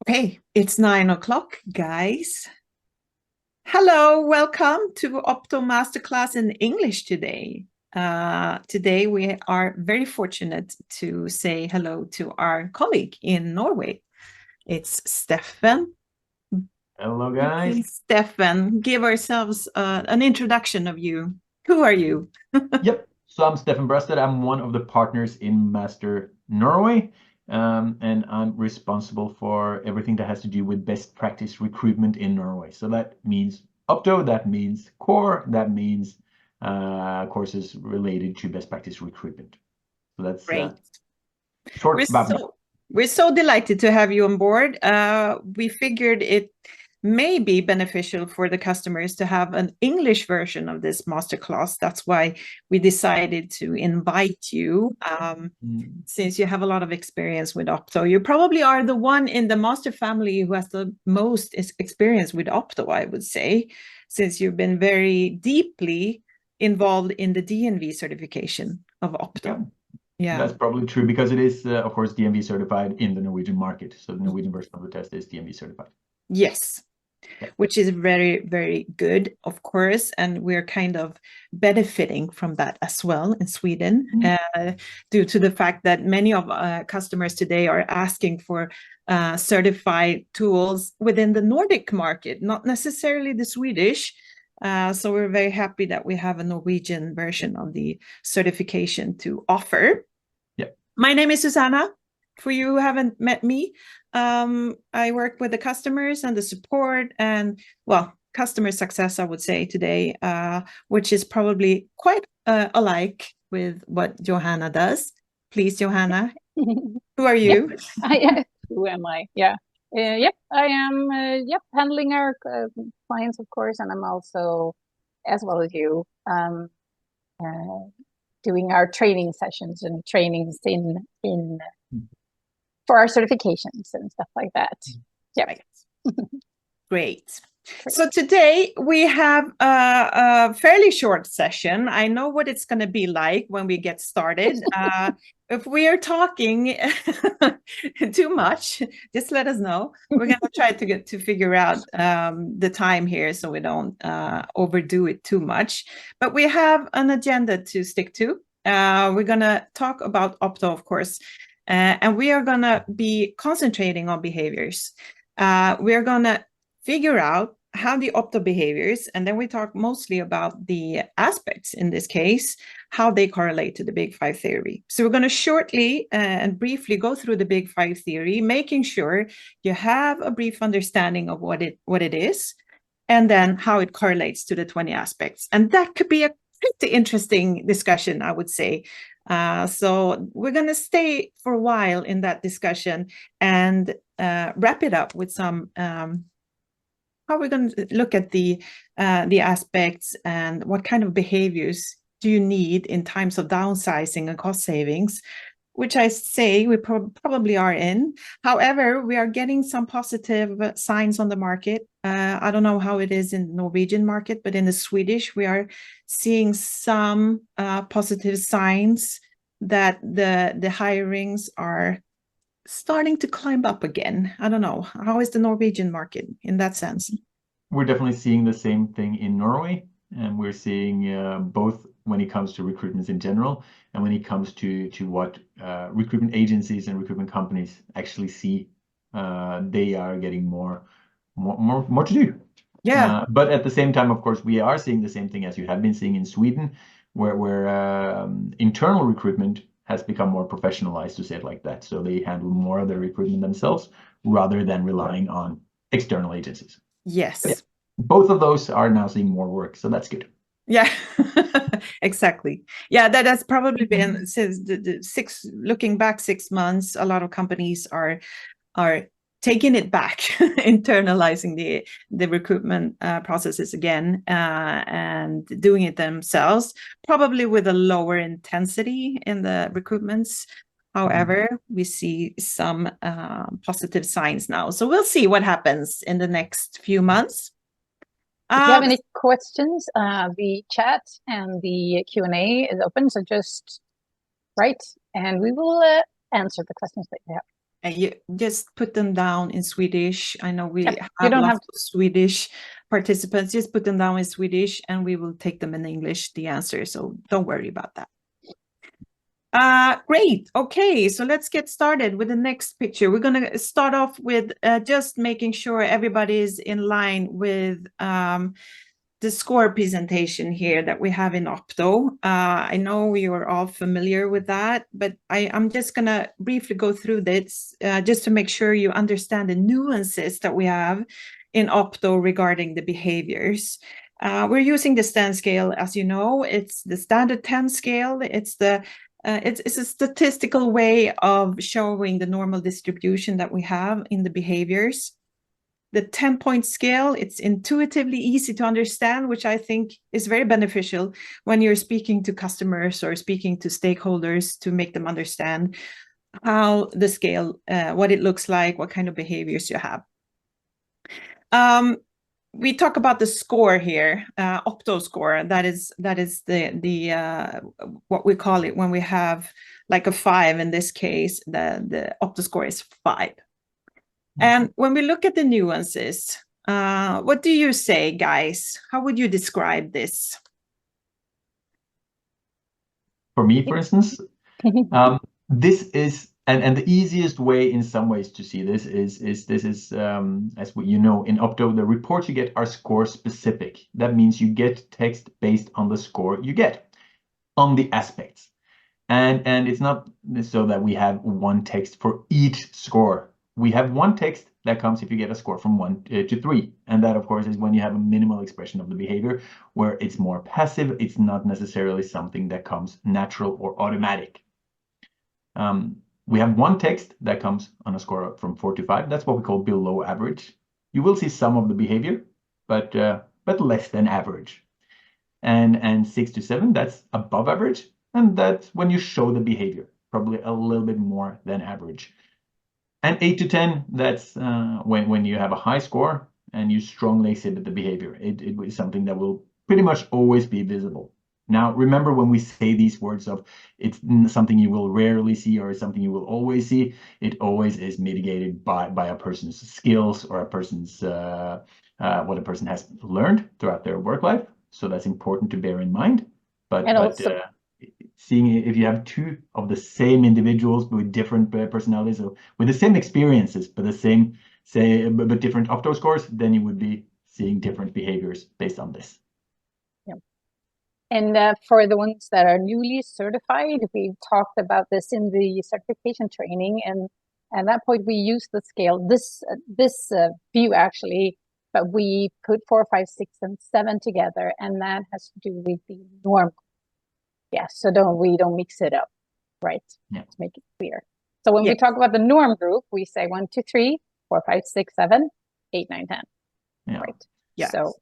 Okay, it's 9 o'clock, guys. Hello, welcome to OPTO MasterClass in English today. Today we are very fortunate to say hello to our colleague in Norway. It's Steffen. Hello, guys. Steffen, give ourselves an introduction of you. Who are you? Yep. So I'm Steffen Brastaad. I'm one of the partners in Master Norway, and I'm responsible for everything that has to do with best practice recruitment in Norway. So that means OPTO, that means core, that means courses related to best practice recruitment. So that's Great. We're short about me. so we're so delighted to have you on board. We figured it may be beneficial for the customers to have an English version of this masterclass. That's why we decided to invite you. Since you have a lot of experience with Opto, you probably are the one in the master family who has the most experience with Opto, I would say, since you've been very deeply involved in the DNV certification of Opto. Yeah. That's probably true because it is, of course, DNV certified in the Norwegian market. So the Norwegian version of the test is DNV certified. Yes. Yeah. Which is very, very good, of course. And we're kind of benefiting from that as well in Sweden, due to the fact that many of customers today are asking for certified tools within the Nordic market, not necessarily the Swedish. So we're very happy that we have a Norwegian version of the certification to offer. Yeah. My name is Susanna. For you who haven't met me, I work with the customers and the support and, well, customer success, I would say today, which is probably quite alike with what Johanna does. Please, Johanna, who are you? Who am I? Yeah. I am handling our clients, of course, and I'm also, as well as you, doing our training sessions and trainings in for our certifications and stuff like that. Yeah. Great. So today we have a fairly short session. I know what it's going to be like when we get started. If we are talking too much, just let us know. We're going to try to figure out the time here so we don't overdo it too much. But we have an agenda to stick to. We're going to talk about Opto, of course, and we are going to be concentrating on behaviors. We are going to figure out how the Opto behaviors, and then we talk mostly about the aspects in this case, how they correlate to the Big Five theory. So we're going to shortly and briefly go through the Big Five theory, making sure you have a brief understanding of what it is, and then how it correlates to the 20 aspects. And that could be a pretty interesting discussion, I would say. So we're going to stay for a while in that discussion and wrap it up with some how we're going to look at the aspects and what kind of behaviors do you need in times of downsizing and cost savings, which I say we probably are in. However, we are getting some positive signs on the market. I don't know how it is in the Norwegian market, but in the Swedish, we are seeing some positive signs that the hirings are starting to climb up again. I don't know. How is the Norwegian market in that sense? We're definitely seeing the same thing in Norway, and we're seeing both when it comes to recruitments in general and when it comes to what recruitment agencies and recruitment companies actually see. They are getting more to do. Yeah. But at the same time, of course, we are seeing the same thing as you have been seeing in Sweden, where internal recruitment has become more professionalized, to say it like that. So they handle more of their recruitment themselves rather than relying on external agencies. Yes. Yeah, both of those are now seeing more work, so that's good. Yeah, exactly. Yeah, that has probably been since looking back 6 months, a lot of companies are taking it back, internalizing the recruitment processes again, and doing it themselves, probably with a lower intensity in the recruitments. However, we see some positive signs now. So we'll see what happens in the next few months. If you have any questions, the chat and the Q&A is open, so just write and we will answer the questions that you have. You just put them down in Swedish. I know we Yep, have you don't lots have of Swedish participants. Just put them down in Swedish and we will take them in English, the answer. So don't worry about that. Great. Okay, so let's get started with the next picture. We're going to start off with just making sure everybody is in line with the score presentation here that we have in OPTO. I know you're all familiar with that, but I'm just going to briefly go through this just to make sure you understand the nuances that we have in OPTO regarding the behaviors. We're using the STAN scale, as you know. It's the standard 10 scale. It's a statistical way of showing the normal distribution that we have in the behaviors. The 10-point scale, it's intuitively easy to understand, which I think is very beneficial when you're speaking to customers or speaking to stakeholders to make them understand how the scale, what it looks like, what kind of behaviors you have. We talk about the score here, OPTO score. That is the what we call it when we have like a 5 in this case. The OPTO score is 5. And when we look at the nuances, what do you say, guys? How would you describe this? For me, for instance, this is, and the easiest way in some ways to see this is as you know, in OPTO, the reports you get are score specific. That means you get text based on the score you get on the aspects. And it's not so that we have one text for each score. We have one text that comes if you get a score from 1 to 3. And that, of course, is when you have a minimal expression of the behavior where it's more passive. It's not necessarily something that comes natural or automatic. We have one text that comes on a score from 4 to 5. That's what we call below average. You will see some of the behavior, but less than average. And 6 to 7, that's above average. And that's when you show the behavior, probably a little bit more than average. And 8 to 10, that's when you have a high score and you strongly exhibit the behavior. It is something that will pretty much always be visible. Now, remember when we say these words of it's something you will rarely see or something you will always see, it always is mitigated by a person's skills or a person's what a person has learned throughout their work life. So that's important to bear in mind. But seeing if you have two of the same individuals with different personalities or with the same experiences, but the same, but different OPTO scores, then you would be seeing different behaviors based on this. Yeah. And for the ones that are newly certified, we've talked about this in the certification training, and at that point we use the scale, this view actually, but we put 4, 5, 6, and 7 together, and that has to do with the norm. Yeah, so we don't mix it up, right? Yeah. To make it clear. So when we talk about the norm group, we say 1, 2, 3, 4, 5, 6, 7, 8, 9, 10. Yeah. Right. Yeah. So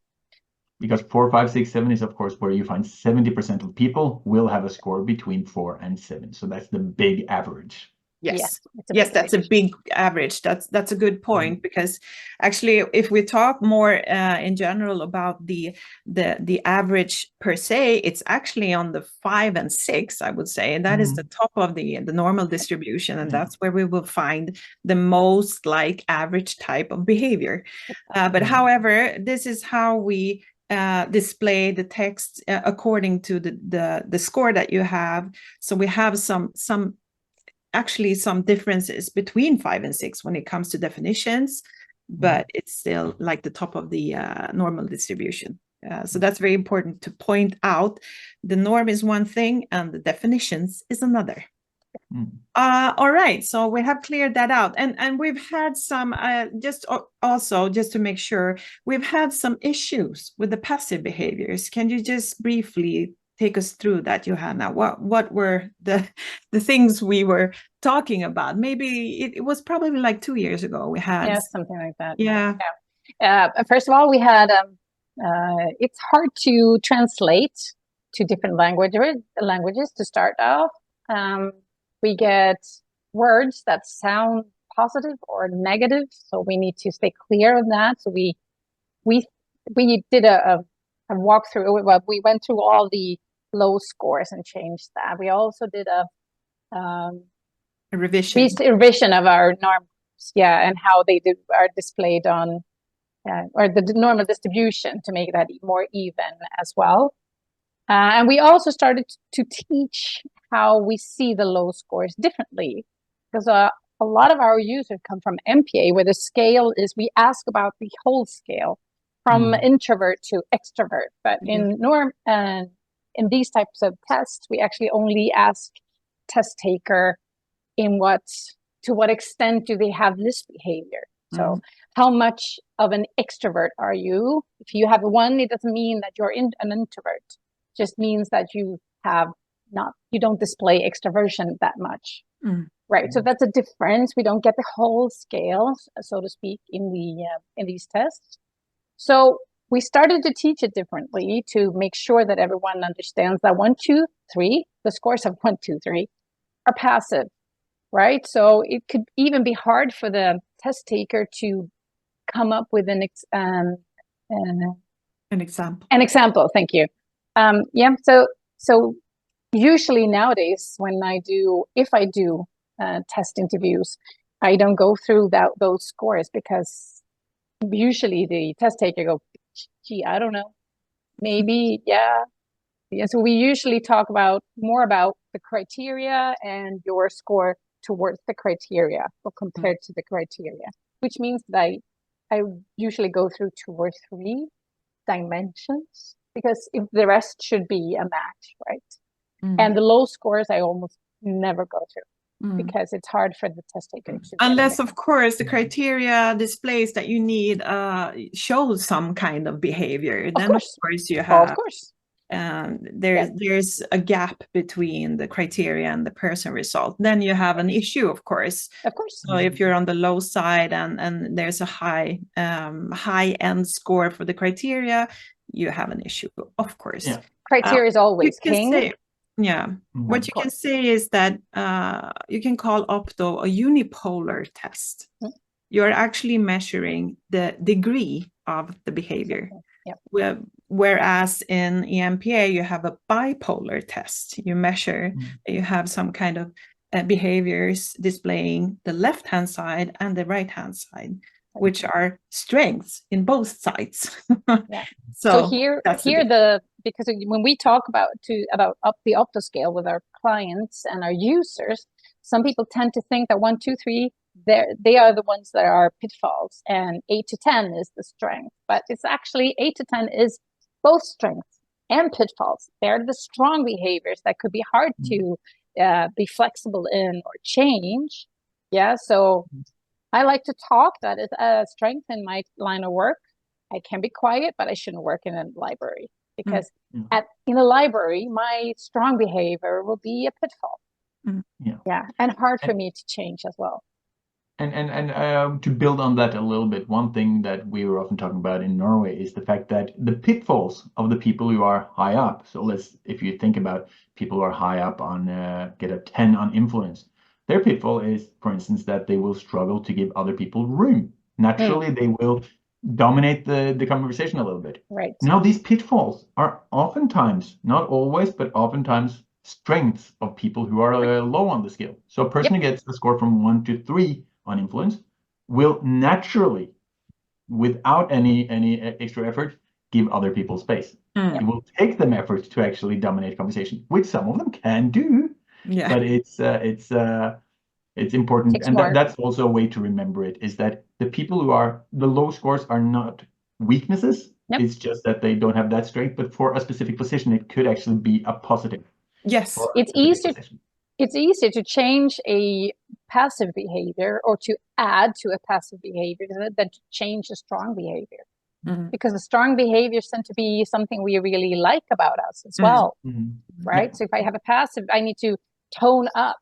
because 4, 5, 6, 7 is of course where you find 70% of people will have a score between 4 and 7. So that's the big average. Yes, that's a big average. That's a good point, because actually, if we talk more in general about the average per se, it's actually on the 5 and 6, I would say, and that is the top of the normal distribution, and that's where we will find the most like average type of behavior. But however, this is how we display the text according to the score that you have. So we have actually some differences between 5 and 6 when it comes to definitions, but it's still like the top of the normal distribution. So that's very important to point out. The norm is one thing and the definitions is another. All right, so we have cleared that out, and we've had some just to make sure, we've had some issues with the passive behaviors. Can you just briefly take us through that, Johanna? What were the things we were talking about? Maybe it was probably like 2 years ago we had something like that. First of all, we had it's hard to translate to different languages to start off. We get words that sound positive or negative, so we need to stay clear of that. So we did a walkthrough. Well, we went through all the low scores and changed that. We also did A revision. Revision of our norms, yeah, and how they are displayed on, or the normal distribution to make that more even as well. And we also started to teach how we see the low scores differently, because a lot of our users come from MPA, where the scale is, we ask about the whole scale from introvert to extrovert. But in in these types of tests, we actually only ask test taker to what extent do they have this behavior. So how much of an extrovert are you? If you have a 1, it doesn't mean that you're an introvert. It just means that you don't display extroversion that much. Right. So that's a difference. We don't get the whole scale, so to speak, in these tests. So we started to teach it differently to make sure that everyone understands that 1, 2, 3, the scores of 1, 2, 3 are passive, right? So it could even be hard for the test taker to come up with an example. An example. Thank you. So usually nowadays, if I do test interviews, I don't go through those scores, because usually the test taker go, gee, I don't know, maybe, yeah. So we usually talk more about the criteria and your score towards the criteria or compared to the criteria, which means that I usually go through 2 or 3 dimensions, because if the rest should be a match, right? And the low scores I almost never go through, because it's hard for the test taker to unless, of course, the criteria displays that you need shows some kind of behavior. Then of course you have, of course, there's a gap between the criteria and the person result. Then you have an issue, of course. So if you're on the low side and there's a high end score for the criteria, you have an issue, of course. Criteria is always king. What you can say is that you can call OPTO a unipolar test. You're actually measuring the degree of the behavior. Whereas in EMPA, you have a bipolar test. You measure, you have some kind of behaviors displaying the left-hand side and the right-hand side, which are strengths in both sides. So here because when we talk about the OPTO scale with our clients and our users, some people tend to think that 1, 2, 3, they are the ones that are pitfalls, and 8 to 10 is the strength. But it's actually 8 to 10 is both strengths and pitfalls. They're the strong behaviors that could be hard to be flexible in or change. So I like to talk that is a strength in my line of work. I can be quiet, but I shouldn't work in a library, because in a library, my strong behavior will be a pitfall. And hard for me to change as well. And to build on that a little bit, one thing that we were often talking about in Norway is the fact that the pitfalls of the people who are high up. So if you think about people who are high up on get a 10 on influence, their pitfall is, for instance, that they will struggle to give other people room. Naturally, they will dominate the conversation a little bit. Right. Now, these pitfalls are oftentimes, not always, but oftentimes strengths of people who are low on the scale. So a person who gets a score from 1 to 3 on influence will naturally, without any extra effort, give other people space. It will take them effort to actually dominate conversation, which some of them can do. But it's important, and that's also a way to remember it, is that the people who are the low scores are not weaknesses. It's just that they don't have that strength, but for a specific position, it could actually be a positive. It's easier to change a passive behavior or to add to a passive behavior than to change a strong behavior. Because the strong behaviors tend to be something we really like about us as well, right? So if I have a passive, I need to tone up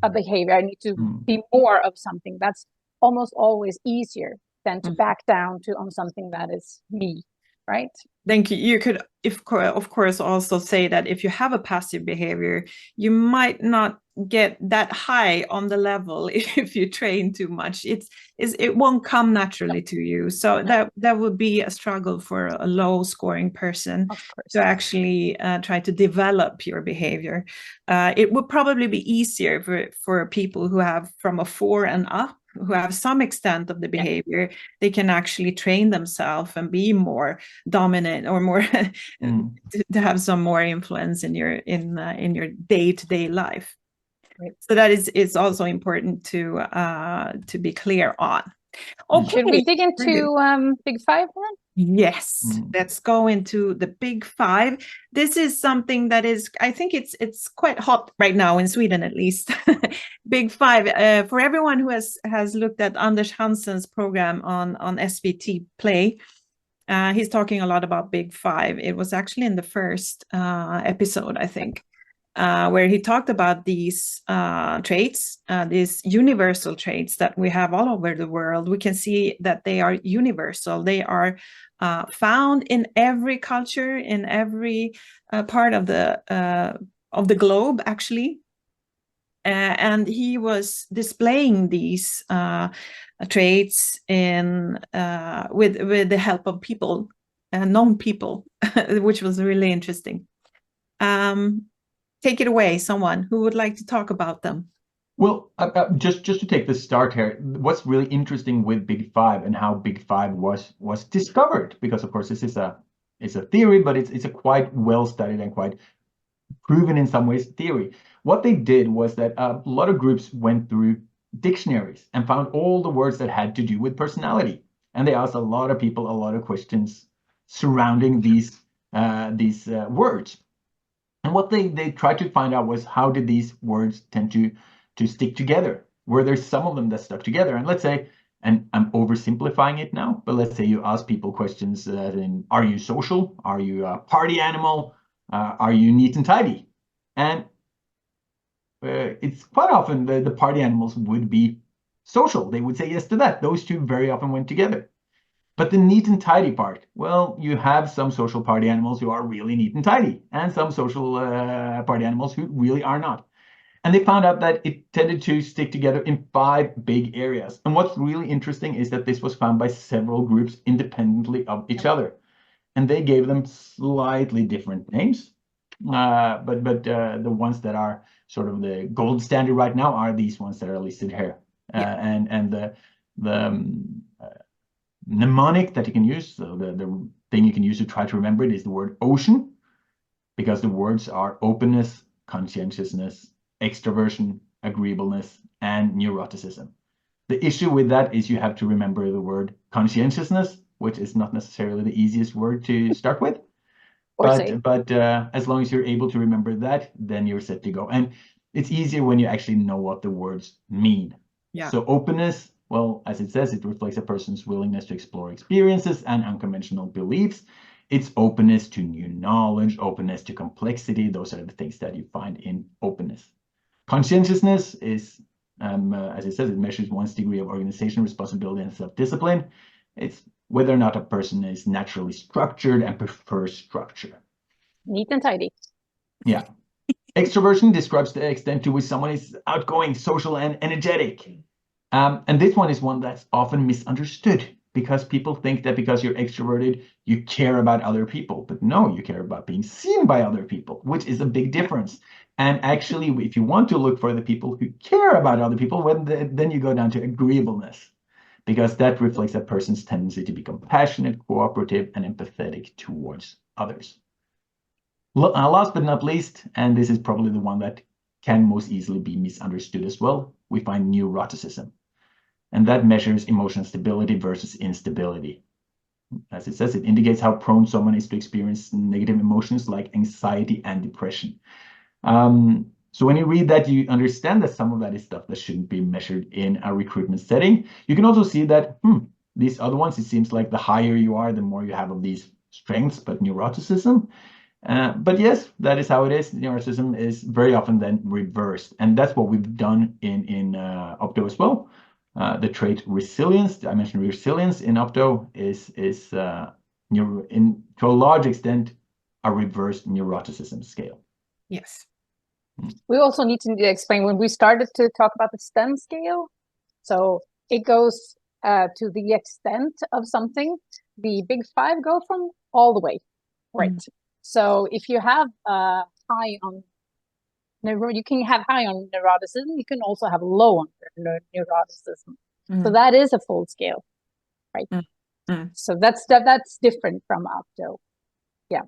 a behavior. I need to be more of something. That's almost always easier than to back down on something that is me. right? Then you could, of course, also say that if you have a passive behavior, you might not get that high on the level if you train too much. It won't come naturally to you. So that would be a struggle for a low scoring person to actually try to develop your behavior. It would probably be easier for people who have from a 4 and up, who have some extent of the behavior. They can actually train themselves and be more dominant or more to have some more influence in your day-to-day life. Right. So that is also important to be clear on. Okay. Should we dig into Big Five then? Yes, let's go into the Big Five. This is something that is, I think it's quite hot right now in Sweden, at least. Big Five. For everyone who has looked at Anders Hansen's program on SVT Play, he's talking a lot about Big Five. It was actually in the first episode, I think, where he talked about these traits, these universal traits that we have all over the world. We can see that they are universal. They are found in every culture, in every part of the globe, actually. And he was displaying these traits with the help of people, known people, which was really interesting. Take it away, someone who would like to talk about them. Well, just to take the start here, what's really interesting with Big Five and how Big Five was discovered, because of course this is a theory, but it's a quite well studied and quite proven in some ways theory. What they did was that a lot of groups went through dictionaries and found all the words that had to do with personality, and they asked a lot of people a lot of questions surrounding these words. And what they tried to find out was, how did these words tend to stick together? Were there some of them that stuck together? And let's say, and I'm oversimplifying it now, but let's say you ask people questions in, are you social? Are you a party animal? Are you neat and tidy? And it's quite often the party animals would be social. They would say yes to that. Those two very often went together. But the neat and tidy part, well, you have some social party animals who are really neat and tidy, and some social party animals who really are not. And they found out that it tended to stick together in 5 big areas. And what's really interesting is that this was found by several groups independently of each other. And they gave them slightly different names. But the ones that are sort of the gold standard right now are these ones that are listed here. And the mnemonic that you can use, so the thing you can use to try to remember it, is the word ocean, because the words are openness, conscientiousness, extroversion, agreeableness, and neuroticism. The issue with that is you have to remember the word conscientiousness, which is not necessarily the easiest word to start with. But as long as you're able to remember that, then you're set to go. And it's easier when you actually know what the words mean. Yeah. So openness, well, as it says, it reflects a person's willingness to explore experiences and unconventional beliefs. It's openness to new knowledge, openness to complexity. Those are the things that you find in openness. Conscientiousness is, as it says, it measures one's degree of organization, responsibility, and self-discipline. It's whether or not a person is naturally structured and prefers structure. Neat and tidy. Yeah. Extroversion describes the extent to which someone is outgoing, social, and energetic. And this one is one that's often misunderstood, because people think that because you're extroverted, you care about other people. But no, you care about being seen by other people, which is a big difference. And actually, if you want to look for the people who care about other people, then you go down to agreeableness, because that reflects a person's tendency to be compassionate, cooperative, and empathetic towards others. Last but not least, and this is probably the one that can most easily be misunderstood as well, we find neuroticism. And that measures emotional stability versus instability. As it says, it indicates how prone someone is to experience negative emotions like anxiety and depression. So when you read that, you understand that some of that is stuff that shouldn't be measured in a recruitment setting. You can also see that these other ones, it seems like the higher you are, the more you have of these strengths, but neuroticism. But yes, that is how it is. Neuroticism is very often then reversed. And that's what we've done in OPTO as well. The trait resilience, I mentioned resilience in OPTO, is to a large extent, a reversed neuroticism scale. Yes. We also need to explain when we started to talk about the STEM scale. So it goes to the extent of something. The big five go from all the way, right? So if you have high on you can have high on neuroticism. You can also have low on neuroticism. So that is a full scale, right? So that's different from OPTO. Yeah,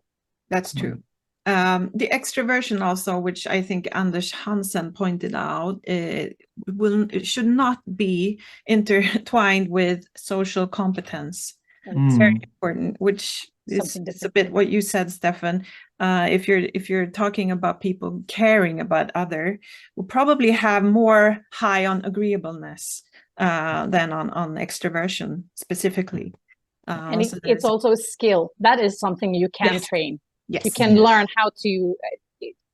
that's true. The extroversion also, which I think Anders Hansen pointed out, it should not be intertwined with social competence. It's very important, which is a bit what you said, Steffen. If you're talking about people caring about other, will probably have more high on agreeableness than on extroversion specifically. And it's also a skill. That is something you can train. Yes. You can learn how to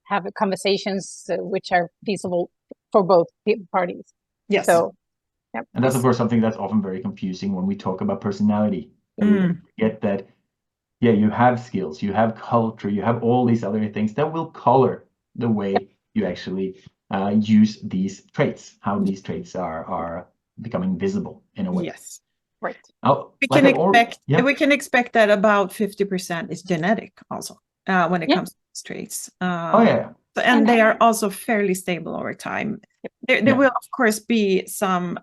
have conversations which are feasible for both parties. Yes. So, and that's of course something that's often very confusing when we talk about personality. We get that, you have skills, you have culture, you have all these other things that will color the way you actually use these traits, how these traits are becoming visible in a way. Yes. Right. We can expect that about 50% is genetic also when it comes to these traits. And they are also fairly stable over time. There will of course be some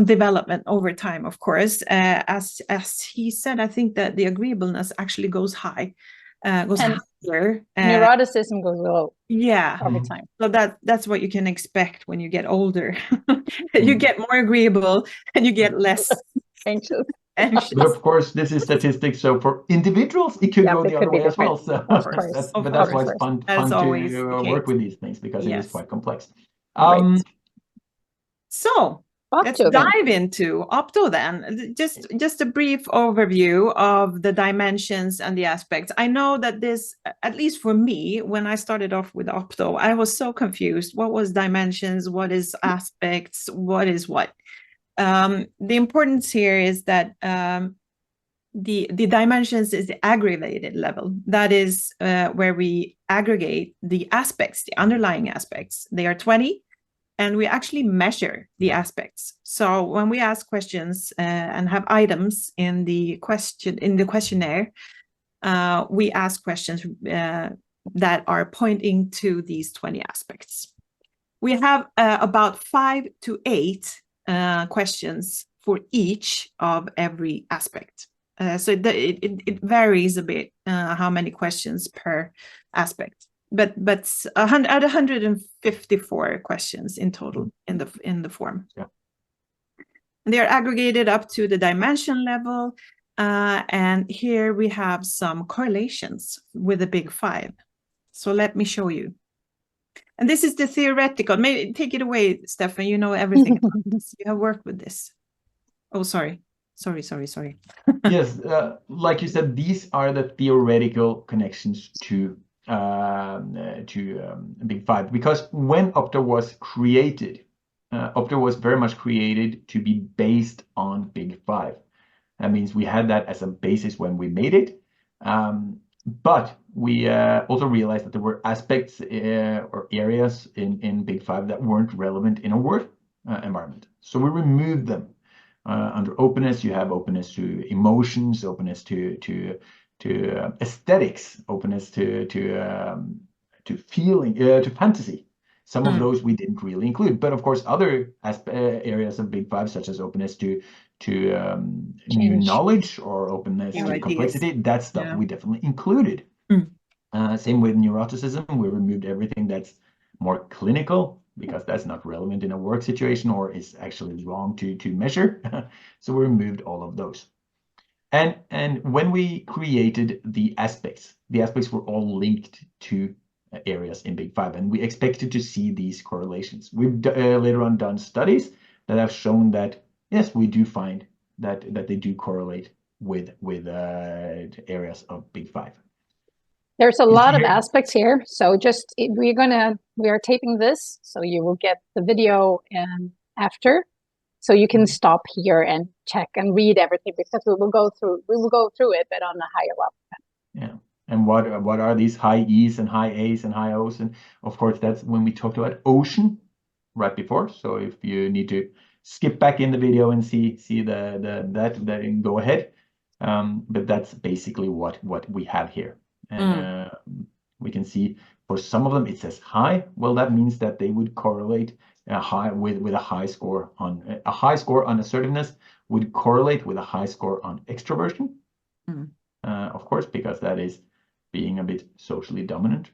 development over time, of course. As he said, I think that the agreeableness actually goes high. Goes higher. Neuroticism goes low. Yeah. Over time. So that's what you can expect when you get older. You get more agreeable and you get less anxious. But of course, this is statistics. So for individuals, it could go the other way as well. So that's why it's fun to work with these things, because it is quite complex. So let's dive into OPTO then. Just a brief overview of the dimensions and the aspects. I know that this, at least for me, when I started off with OPTO, I was so confused. What was dimensions? What is aspects? What is what? The importance here is that the dimensions is the aggregated level. That is where we aggregate the aspects, the underlying aspects. They are 20. And we actually measure the aspects. So when we ask questions and have items in the questionnaire, we ask questions that are pointing to these 20 aspects. We have about 5 to 8 questions for each of every aspect. So it varies a bit how many questions per aspect. But at 154 questions in total in the form. Yeah. And they are aggregated up to the dimension level, and here we have some correlations with the big five. So let me show you. And this is the theoretical. Maybe take it away, Steffen. You know everything about this. You have worked with this. Oh, sorry. Yes, like you said, these are the theoretical connections to Big Five, because when OPTO was created, OPTO was very much created to be based on Big Five. That means we had that as a basis when we made it, but we also realized that there were aspects or areas in Big Five that weren't relevant in a work environment. So we removed them. Under openness, you have openness to emotions, openness to aesthetics, openness to feeling, to fantasy. Some of those we didn't really include, but of course other areas of Big Five, such as openness to new knowledge or openness to complexity, that stuff we definitely included. Same with neuroticism, we removed everything that's more clinical, because that's not relevant in a work situation or is actually wrong to measure. So we removed all of those. And when we created the aspects were all linked to areas in Big Five, and we expected to see these correlations. We've later on done studies that have shown that, yes, we do find that they do correlate with areas of Big Five. There's a lot of aspects here. So we are taping this, so you will get the video after. So you can stop here and check and read everything, because we will go through it, but on a higher level. Yeah. And what are these high E's and high A's and high O's? And of course, that's when we talked about ocean right before. So if you need to skip back in the video and see that, go ahead. But that's basically what we have here. And we can see for some of them it says high. Well, that means that they would correlate a high with a high score on assertiveness would correlate with a high score on extroversion. Of course, because that is being a bit socially dominant.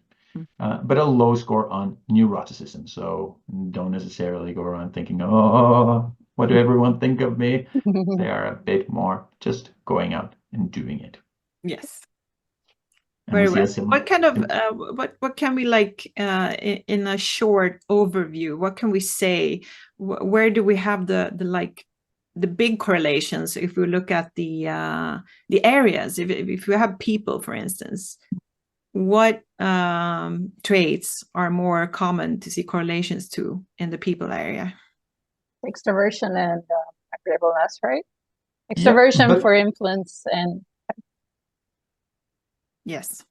But a low score on neuroticism. So don't necessarily go around thinking, oh, what do everyone think of me? They are a bit more just going out and doing it. Yes. And Very we well. see What kind of what can we, like, in a short overview, what can we say? Where do we have the big correlations if we look at the areas? If we have people, for instance, what traits are more common to see correlations to in the people area? Extroversion and agreeableness, right? Extroversion for influence and yes,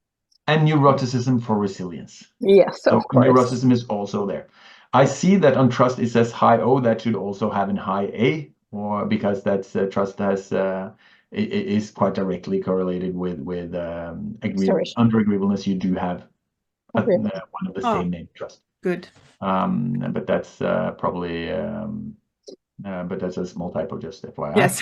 and neuroticism for resilience. Yes, so of course. Neuroticism is also there. I see that on trust it says high O. That should also have an high A, or because that's trust has is quite directly correlated with under agreeableness. You do have one of the same name, trust. Good. But that's probably but that's a small typo, just FYI. Yes.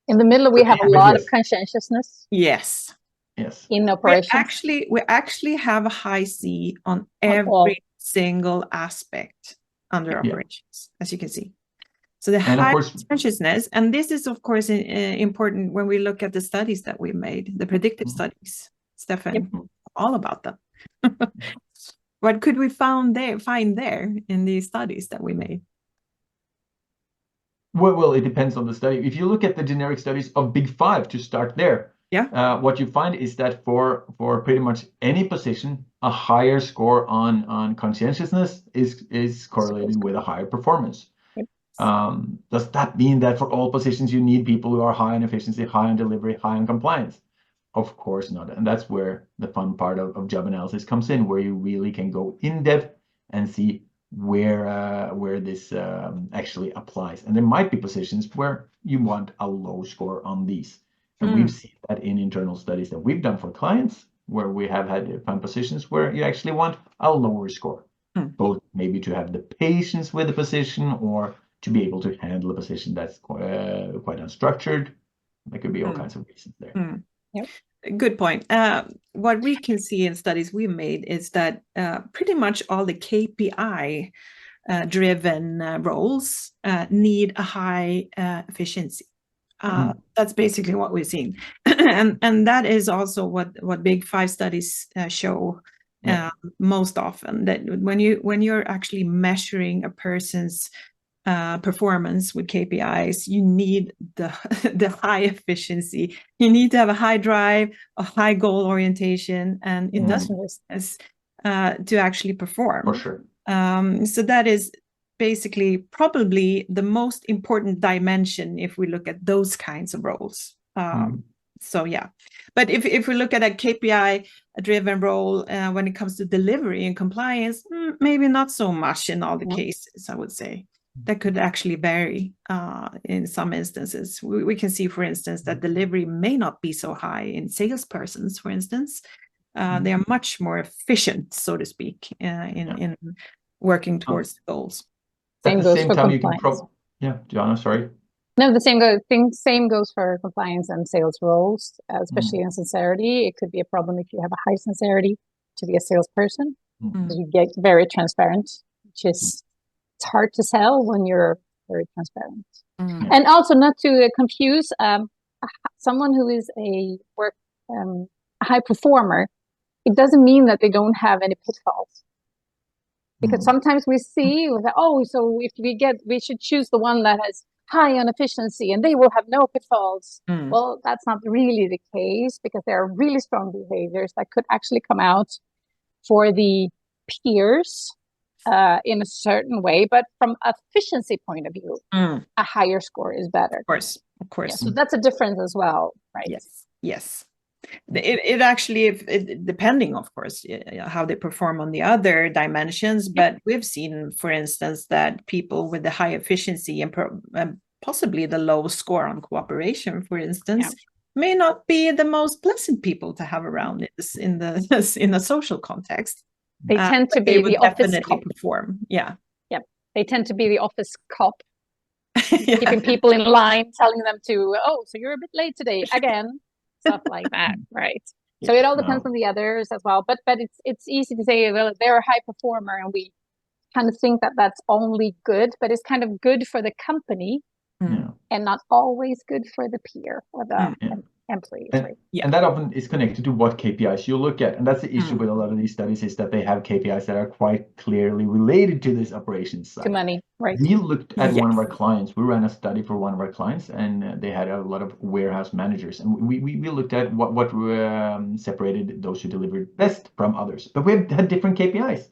In the middle, we have a lot of conscientiousness. Yes. Yes. In operations. We actually have a high C on every single aspect under operations, as you can see. So the high conscientiousness, and this is of course important when we look at the studies that we made, the predictive studies, Steffen, all about them. What could we find there in these studies that we made? Well, it depends on the study. If you look at the generic studies of Big Five, to start there, what you find is that for pretty much any position, a higher score on conscientiousness is correlated with a higher performance. Does that mean that for all positions you need people who are high on efficiency, high on delivery, high on compliance? Of course not. And that's where the fun part of job analysis comes in, where you really can go in depth and see where this actually applies. And there might be positions where you want a low score on these. And we've seen that in internal studies that we've done for clients, where we have had fun positions where you actually want a lower score, both maybe to have the patience with the position or to be able to handle a position that's quite unstructured. There could be all kinds of reasons there. Good point. What we can see in studies we made is that pretty much all the KPI driven roles need a high efficiency. That's basically what we've seen. and that is also what Big Five studies show most often, that when you're actually measuring a person's performance with KPIs, you need the high efficiency. You need to have a high drive, a high goal orientation, and industriousness to actually perform. For sure. So that is basically probably the most important dimension if we look at those kinds of roles. So yeah, but if we look at a KPI-driven role when it comes to delivery and compliance, maybe not so much in all the cases, I would say. That could actually vary in some instances. We can see, for instance, that delivery may not be so high in salespersons, for instance. They are much more efficient, so to speak, in working towards the goals. At the same time, you can Joanna, sorry. No, the same goes for compliance and sales roles, especially in sincerity. It could be a problem if you have a high sincerity to be a salesperson. You get very transparent, which is it's hard to sell when you're very transparent. And also not to confuse someone who is a high performer. It doesn't mean that they don't have any pitfalls. Because sometimes we see, so if we should choose the one that has high on efficiency and they will have no pitfalls. Well, that's not really the case, because there are really strong behaviors that could actually come out for the peers in a certain way, but from efficiency point of view, a higher score is better. Of course. Yeah, so that's a difference as well, right? Yes. It actually, depending, of course, how they perform on the other dimensions, but we've seen, for instance, that people with the high efficiency and possibly the low score on cooperation, for instance, may not be the most pleasant people to have around in a social context. They tend to be the office cop. Perform. Yeah. They tend to be the office cop, keeping people in line, telling them to, oh, so you're a bit late today again, stuff like that, right? So it all depends on the others as well. But it's easy to say, well, they're a high performer, and we kind of think that that's only good, but it's kind of good for the company and not always good for the peer or the employees, right? And that often is connected to what KPIs you look at. And that's the issue with a lot of these studies, is that they have KPIs that are quite clearly related to this operations side. To money, right? We looked at one of our clients. We ran a study for one of our clients, and they had a lot of warehouse managers. And we looked at what separated those who delivered best from others. But we had different KPIs.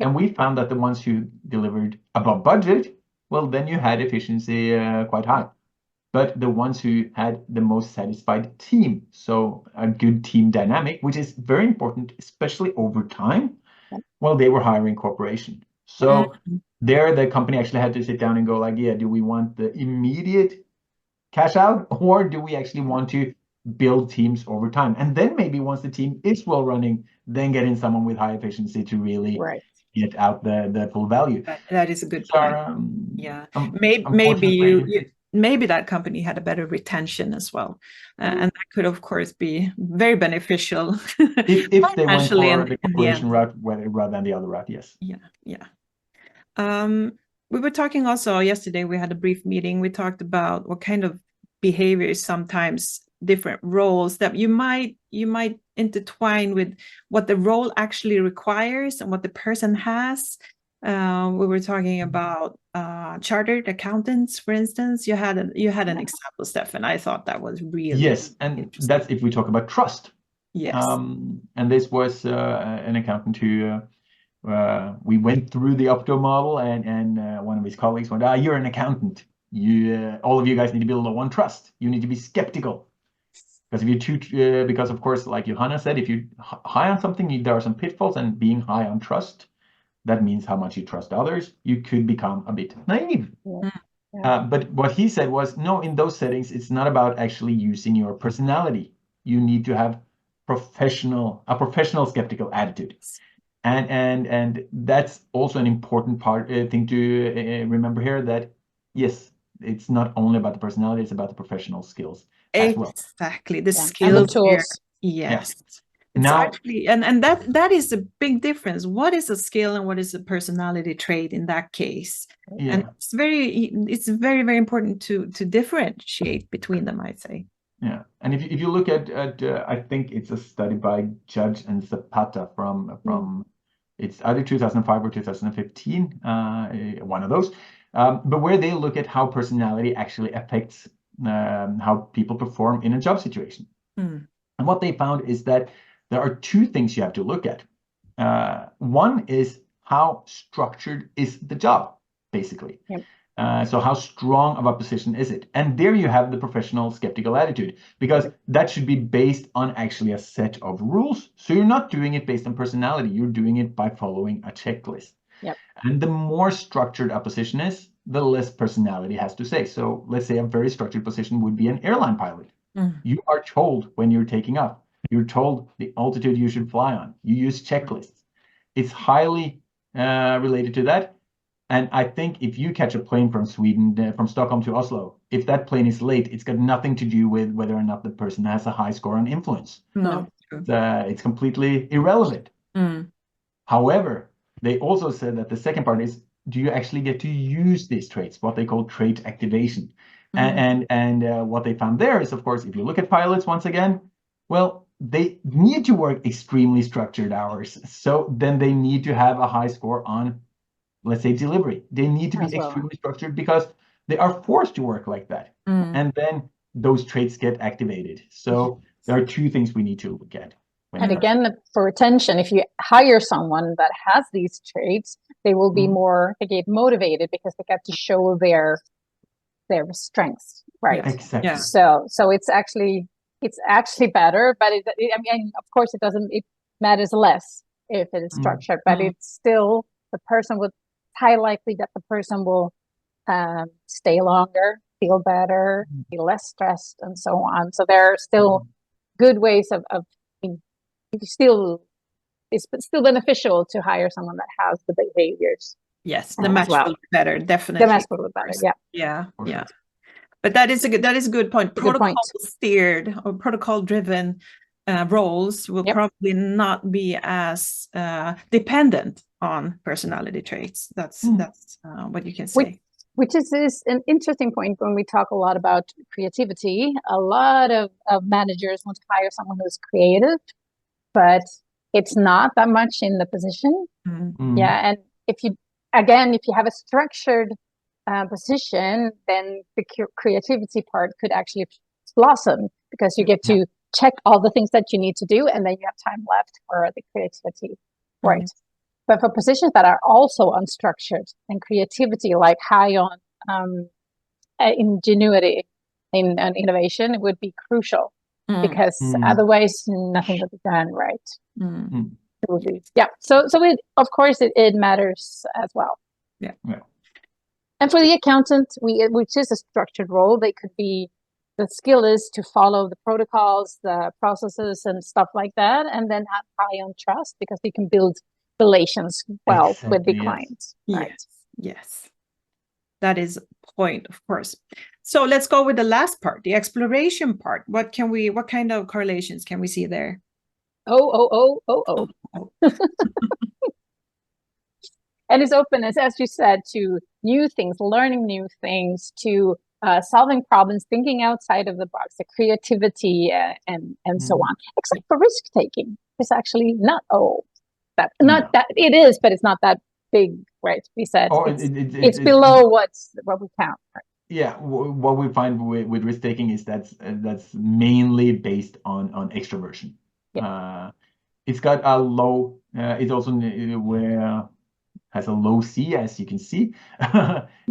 And we found that the ones who delivered above budget, well, then you had efficiency quite high. But the ones who had the most satisfied team, so a good team dynamic, which is very important, especially over time, well, they were higher in cooperation. So there, the company actually had to sit down and go like, do we want the immediate cash out, or do we actually want to build teams over time? And then maybe once the team is well running, then get in someone with high efficiency to really get out the full value. That is a good point. Maybe that company had a better retention as well. And that could, of course, be very beneficial. if they went for the cooperation route rather than the other route, yes. We were talking also yesterday, we had a brief meeting. We talked about what kind of behaviors, sometimes different roles that you might intertwine with what the role actually requires and what the person has. We were talking about chartered accountants, for instance. You had an example, Steffen. I thought that was really and that's if we talk about trust. And this was an accountant who we went through the OPTO model, and one of his colleagues went, you're an accountant. All of you guys need to be low on trust. You need to be skeptical. Because if you're because of course, like Johanna said, if you're high on something, there are some pitfalls, and being high on trust, that means how much you trust others. You could become a bit naive. But what he said was, no, in those settings, it's not about actually using your personality. You need to have a professional skeptical attitude. And that's also an important thing to remember here, that yes, it's not only about the personality, it's about the professional skills as well. Exactly, the skills and the tools. Yes. It's actually, and that is a big difference. What is a skill and what is a personality trait in that case? And it's very, very important to differentiate between them, I'd say. And if you look at I think it's a study by Judge and Zapata from it's either 2005 or 2015, one of those, but where they look at how personality actually affects how people perform in a job situation. And what they found is that there are two things you have to look at. One is how structured is the job, basically. So how strong of a position is it? And there you have the professional skeptical attitude, because that should be based on actually a set of rules. So you're not doing it based on personality. You're doing it by following a checklist. And the more structured a position is, the less personality has to say. So let's say a very structured position would be an airline pilot. You are told when you're taking off. You're told the altitude you should fly on. You use checklists. It's highly related to that. And I think if you catch a plane from Sweden, from Stockholm to Oslo, if that plane is late, it's got nothing to do with whether or not the person has a high score on influence. No. It's completely irrelevant. However, they also said that the second part is, do you actually get to use these traits, what they call trait activation? And what they found there is, of course, if you look at pilots once again, well, they need to work extremely structured hours. So then they need to have a high score on, let's say, delivery. They need to be extremely structured because they are forced to work like that. And then those traits get activated. So there are two things we need to look at. And again, for retention, if you hire someone that has these traits, they will be more, they get motivated because they get to show their strengths, right? Yeah, exactly. Yeah. So it's actually better, but I mean, of course, it matters less if it is structured, but it's still high likely that the person will stay longer, feel better, be less stressed, and so on. So there are still good ways of it's still beneficial to hire someone that has the behaviors. Yes, the match will be better, definitely. The match will be better, yeah. Yeah, For yeah. sure. But that is a good point. Good point. Protocol steered or protocol driven roles will probably not be as dependent on personality traits. That's what you can say. Which is an interesting point when we talk a lot about creativity. A lot of managers want to hire someone who's creative, but it's not that much in the position. Yeah, and if you have a structured position, then the creativity part could actually blossom because you get to check all the things that you need to do, and then you have time left for the creativity, right? But for positions that are also unstructured and creativity, like high on ingenuity and innovation, it would be crucial because otherwise nothing would be done, right? It would be, So of course it matters as well. Yeah. And for the accountant, which is a structured role, the skill is to follow the protocols, the processes, and stuff like that, and then have high on trust because they can build relations with the clients. Right? Yes. That is a point, of course. So let's go with the last part, the exploration part. What kind of correlations can we see there? Oh. And it's openness, as you said, to new things, learning new things, to solving problems, thinking outside of the box, the creativity, and so on. Except for risk taking, it's actually not that it is, but it's not that big, right? We said it's below what we count. Right? Yeah, what we find with risk taking is that's mainly based on extroversion. Yeah. It's got a low. It also has a low C, as you can see,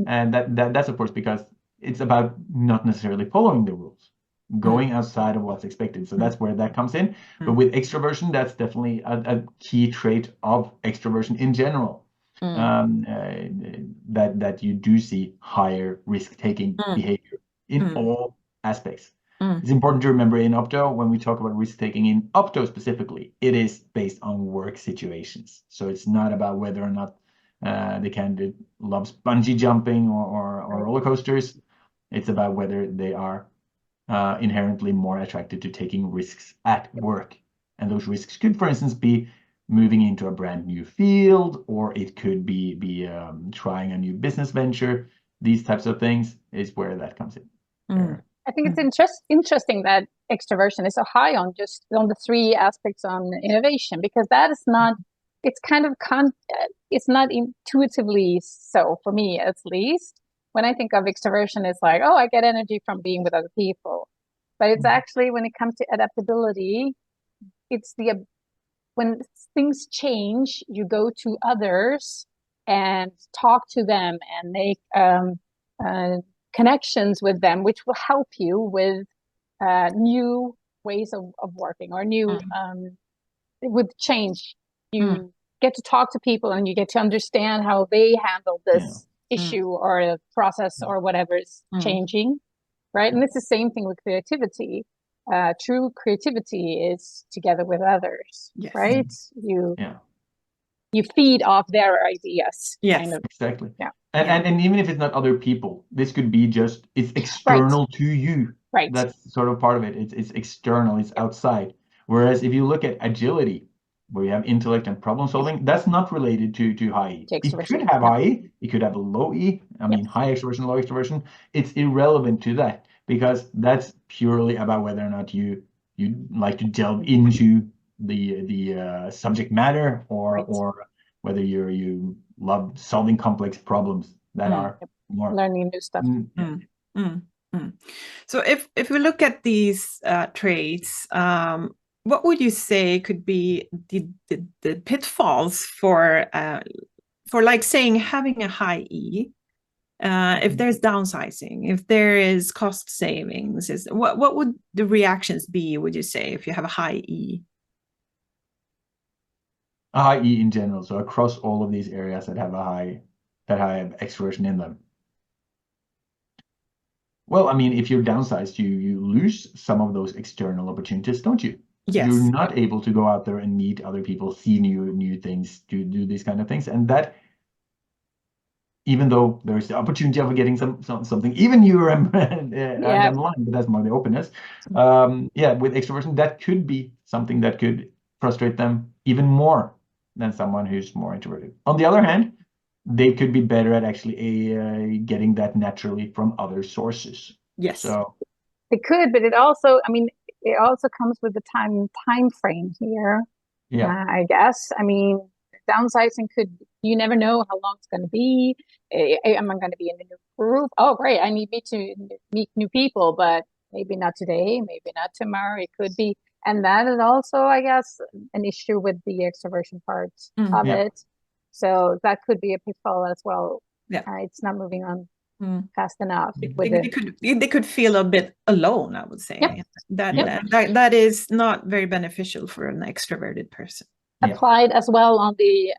and that's of course because it's about not necessarily following the rules, going outside of what's expected. So that's where that comes in. But with extroversion, that's definitely a key trait of extroversion in general. That you do see higher risk-taking behavior in all aspects. It's important to remember in OPTO, when we talk about risk-taking in OPTO specifically, it is based on work situations. So it's not about whether or not the candidate loves bungee jumping or roller coasters. It's about whether they are inherently more attracted to taking risks at work. And those risks could, for instance, be moving into a brand new field, or it could be trying a new business venture. These types of things is where that comes in. I think it's interesting that extroversion is so high on the three aspects on innovation, because that is not, it's kind of, it's not intuitively so for me, at least. When I think of extroversion, it's like, oh, I get energy from being with other people. But it's actually, when it comes to adaptability, it's when things change, you go to others and talk to them and make connections with them, which will help you with new ways of working, or new with change. You get to talk to people and you get to understand how they handle this issue or a process or whatever is changing, right? And it's the same thing with creativity. True creativity is together with others, right? You feed off their ideas. Yes, exactly. Yeah. And even if it's not other people, this could be just, it's external to you. Right. That's sort of part of it. It's external, it's outside. Whereas if you look at agility, where you have intellect and problem solving, that's not related to high E. It could have high E, it could have a low E. I mean, high extroversion, low extroversion. It's irrelevant to that, because that's purely about whether or not you like to delve into the subject matter, or whether you love solving complex problems that are more learning new stuff. So if we look at these traits, what would you say could be the pitfalls for like saying having a high E? If there's downsizing, if there is cost savings, what would the reactions be, would you say, if you have a high E? A high E in general, so across all of these areas that have high extroversion in them. Well, I mean, if you're downsized, you lose some of those external opportunities, don't you? Yes. You're not able to go out there and meet other people, see new things, do these kind of things, and that, even though there's the opportunity of getting something even newer and down the line, but that's more the openness. Yeah, with extroversion, that could be something that could frustrate them even more than someone who's more introverted. On the other hand, they could be better at actually getting that naturally from other sources. Yes. So it could, but it also, I mean, it also comes with the time frame here. Yeah. I guess. I mean, downsizing you never know how long it's going to be. Am I going to be in a new group? Oh, great. I need to meet new people, but maybe not today, maybe not tomorrow. It could be. And that is also, I guess, an issue with the extroversion part of it. So that could be a pitfall as well. Yeah. It's not moving on fast enough. They could feel a bit alone, I would say. Yep. That is not very beneficial for an extroverted person. Applied as well on the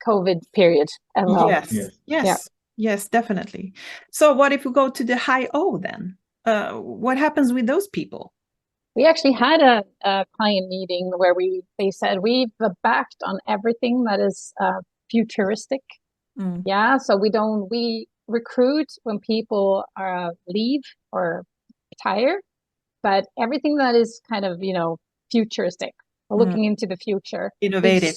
COVID period as well. Yes, definitely. So what if we go to the high O then? What happens with those people? We actually had a client meeting where they said we've backed on everything that is futuristic. Yeah, so we recruit when people leave or retire, but everything that is kind of, futuristic, looking into the future. Innovative.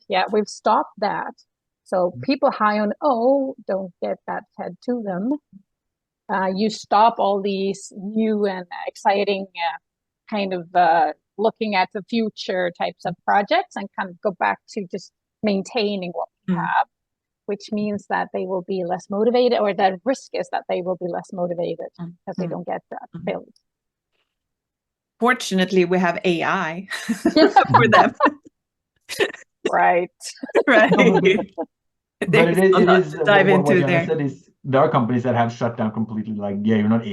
Yeah, we've stopped that. So people high on O don't get that fed to them. You stop all these new and exciting kind of looking at the future types of projects and kind of go back to just maintaining what we have, which means that they will be less motivated, or the risk is that they will be less motivated because they don't get that filled. Fortunately, we have AI for them. Right. But it is dive into there. Said is there are companies that have shut down completely. Like, you're not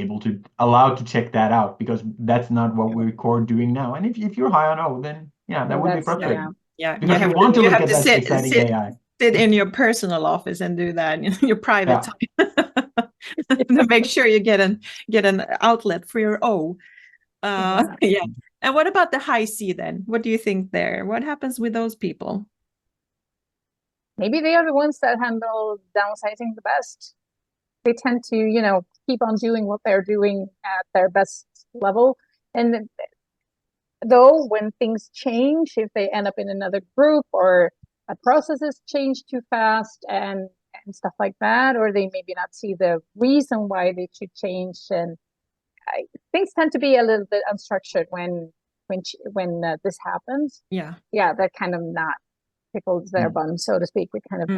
allowed to check that out because that's not what we're core doing now. And if you're high on O, then that would be frustrating. Because you want to look at that exciting AI. Sit in your personal office and do that in your private time to make sure you get an outlet for your O. And what about the high C then? What do you think there? What happens with those people? Maybe they are the ones that handle downsizing the best. They tend to, keep on doing what they're doing at their best level. And though when things change, if they end up in another group or processes change too fast and stuff like that, or they maybe not see the reason why they should change, and things tend to be a little bit unstructured when this happens. That kind of not pickles their bun, so to speak. We kind of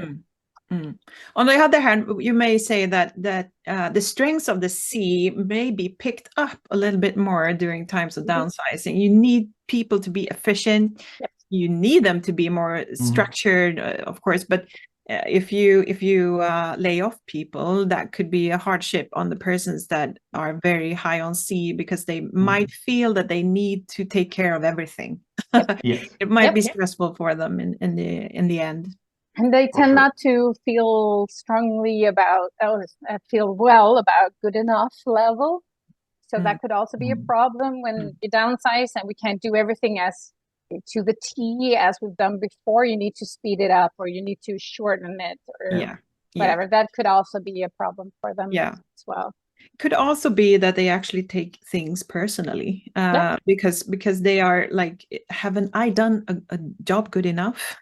On the other hand, you may say that the strengths of the C may be picked up a little bit more during times of downsizing. You need people to be efficient. You need them to be more structured, of course, but if you lay off people, that could be a hardship on the persons that are very high on C, because they might feel that they need to take care of everything. It might be stressful for them in the end. And they tend not to feel strongly about, or feel well about good enough level. So that could also be a problem when you downsize and we can't do everything as to the T as we've done before. You need to speed it up, or you need to shorten it, or whatever. That could also be a problem for them as well. Could also be that they actually take things personally, because they are like, haven't I done a job good enough?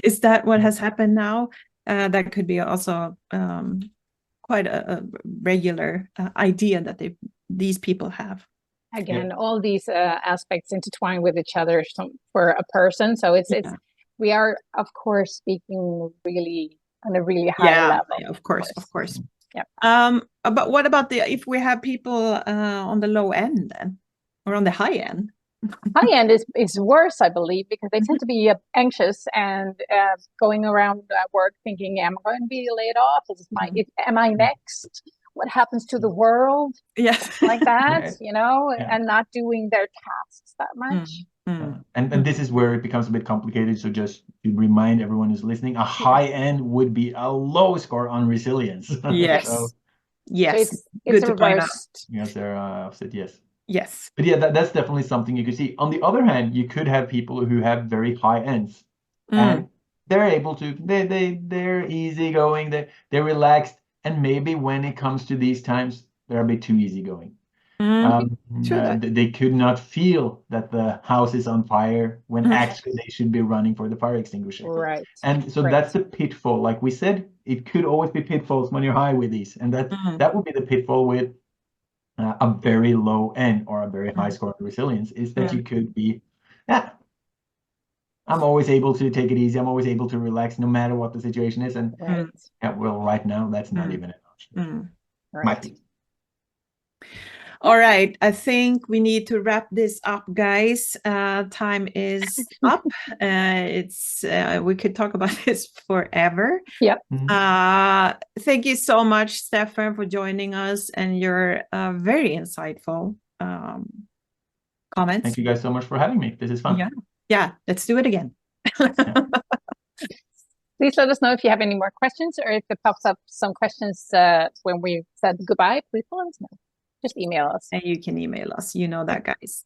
Is that what has happened now? That could be also quite a regular idea that these people have. Again, all these aspects intertwine with each other for a person. So we are, of course, speaking really on a really high level. Of course. But what about if we have people on the low end then, or on the high end? High end is worse, I believe, because they tend to be anxious and going around at work thinking, "Am I going to be laid off? Am I next? What happens to the world?" Yes. Like that, Right. you know, Yeah. and not doing their tasks that much. And this is where it becomes a bit complicated. So just to remind everyone who's listening, a high end would be a low score on resilience. Yes. So, Yes. So Good it's to point out. reversed. yes, they're opposite. Yes. Yes. But yeah, that's definitely something you could see. On the other hand, you could have people who have very high ends, and they're able to they're easygoing, they're relaxed, and maybe when it comes to these times, they're a bit too easygoing. They could not feel that the house is on fire when actually they should be running for the fire extinguisher. Right. And so that's the pitfall. Like we said, it could always be pitfalls when you're high with these, and that would be the pitfall with a very low end or a very high score of resilience, is that you could be, I'm always able to take it easy. I'm always able to relax no matter what the situation is. And well, right now, that's not even an option. Might be. All right, I think we need to wrap this up, guys. Time is up. We could talk about this forever. Yep. Thank you so much, Steffen, for joining us and your very insightful comments. Thank you guys so much for having me. This is fun. Yeah, let's do it again. Please let us know if you have any more questions, or if it pops up some questions when we said goodbye. Please let us know. Just email us. And you can email us. You know that, guys.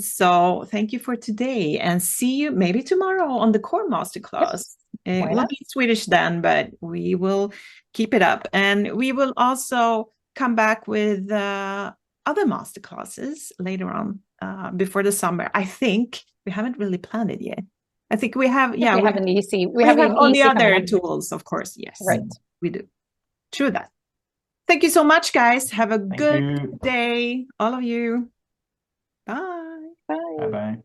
So thank you for today, and see you maybe tomorrow on the core masterclass. It will be Swedish then, but we will keep it up. And we will also come back with other masterclasses later on before the summer. I think we haven't really planned it yet. I think we have, we have all the other tools, of course. Yes, right. We do. True that. Thank you so much, guys. Have a good day, all of you. Bye. Bye. Bye-bye.